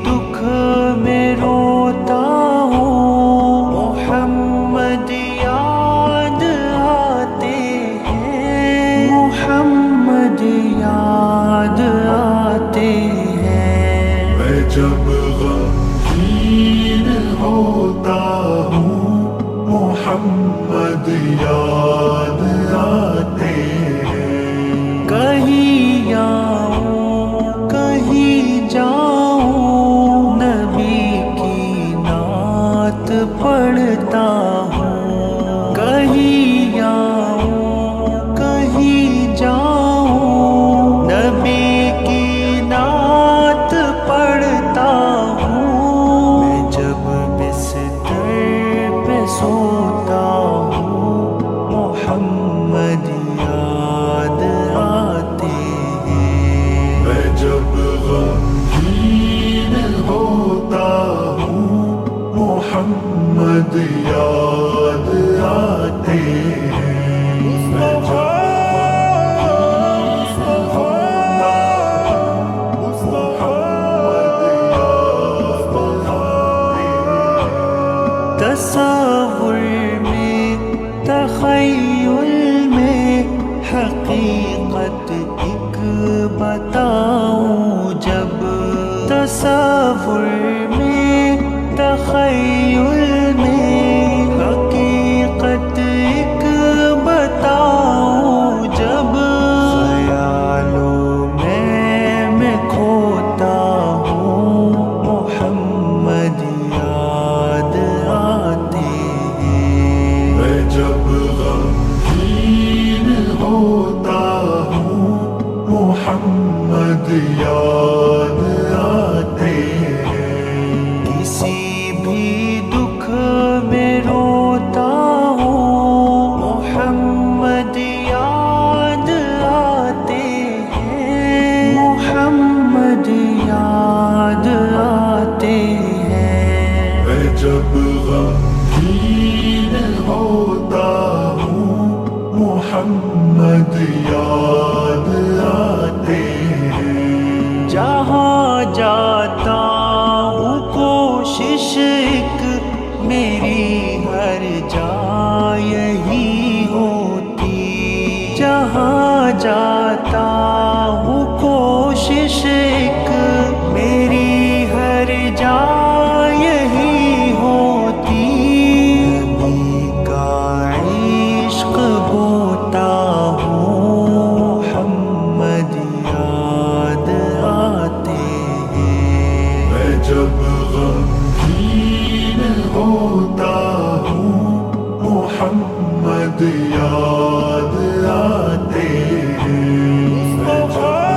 دکھ میں روتا ہوں، محمد یاد آتے ہیں، محمد یاد آتے ہیں۔ میں جب غمگین ہوتا ہوں، محمد یاد آتے ہیں۔ کہیں آؤں کہیں جاؤں، نبی کی نعت پڑھتا ہوں۔ کہیں آؤں کہیں جاؤں، نبی کی نعت پڑھتا ہوں۔ میں جب بستر پہ سوتا ہوں، محمد یاد آتے ہیں۔ میں جب غمگین ہوتا ہوں، محمد یاد آتے ہیں۔ میں جب تصور میں تخیل میں حقیقت ایک بتاؤں جب، تصور میں تخیل میں حقیقت ایک بتاؤں جب، خیالوں میں کھوتا ہوں، محمد یاد آتے ہیں۔ میں جب غمگین ہوتا ہوں، محمد یاد آتے ہیں۔ کسی بھی دکھ میں روتا ہوں، محمد یاد آتے ہیں، محمد یاد آتے ہیں۔ میں جب غمگین ہوتا ہوں، محمد یاد آتے ہیں۔ جہاں جاتا ہوں کوشش ایک میری ہر جا یہی ہوتی، جہاں جاتا ہوں کوشش ایک میری ہر جا یہی ہوتی، نبی کا عشق بوتا ہوں، محمد یاد آتے ہیں۔ میں جب غمگین ہوتا ہوں، محمد یاد آتے ہیں۔ میں جب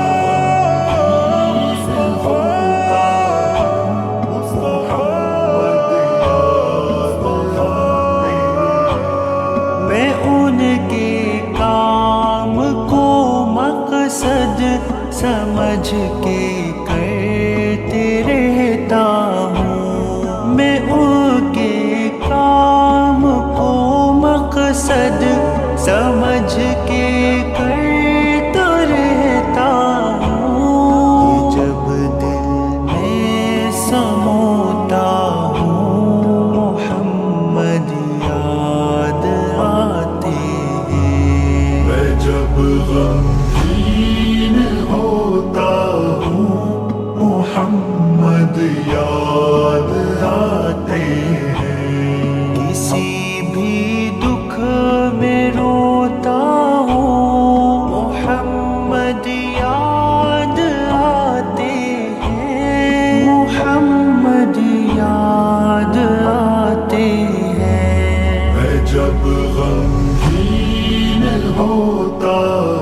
میں ان کے کام کو مقصد سمجھ کے کرتے رہتا ہوں، میں ان کے کام کو مقصد سمجھ کے کرتا رہتا ہوں۔ جب دل میں سموتا ہوں، محمد یاد آتے ہیں۔ میں جب غمگین ہوتا ہوں، محمد یاد آتے ہیں۔ کسی بھی دکھ میں روتا ہوں، محمد یاد آتے ہیں، محمد یاد آتے ہیں۔ میں جب غمگین ہوتا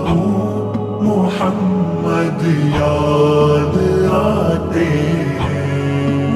ہوں، محمد یاد آتے ہیں۔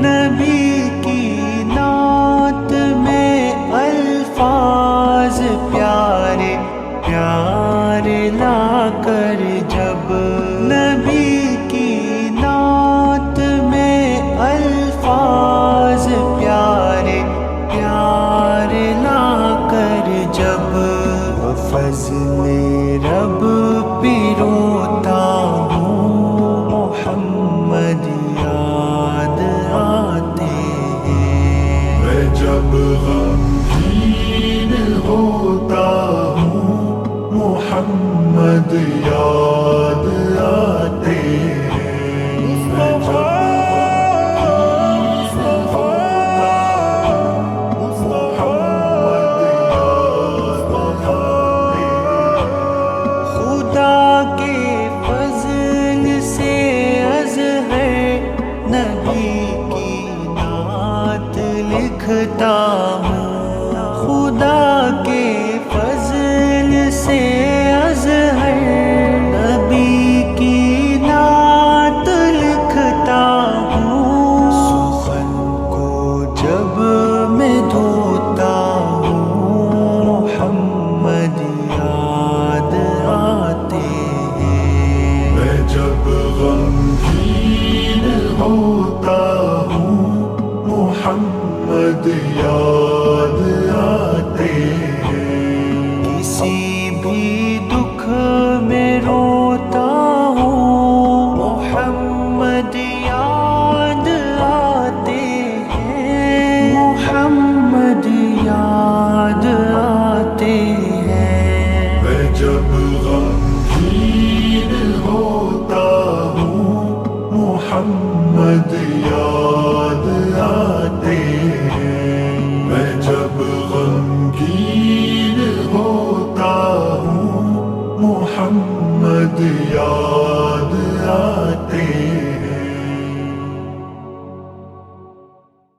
کی نعت لکھتا ہوں، خدا کے فضل سے اظہر نبی کی نعت لکھتا ہوں، سخن کو جب میں دھوتا ہوں محمد یاد آتے ہیں، میں جب غمگین ہوتا ہوں محمد یاد آتے ہیں، کسی بھی دکھ میں روتا ہوں محمد یاد آتے ہیں، محمد یاد آتے ہیں، میں جب غمگین ہوتا ہوں محمد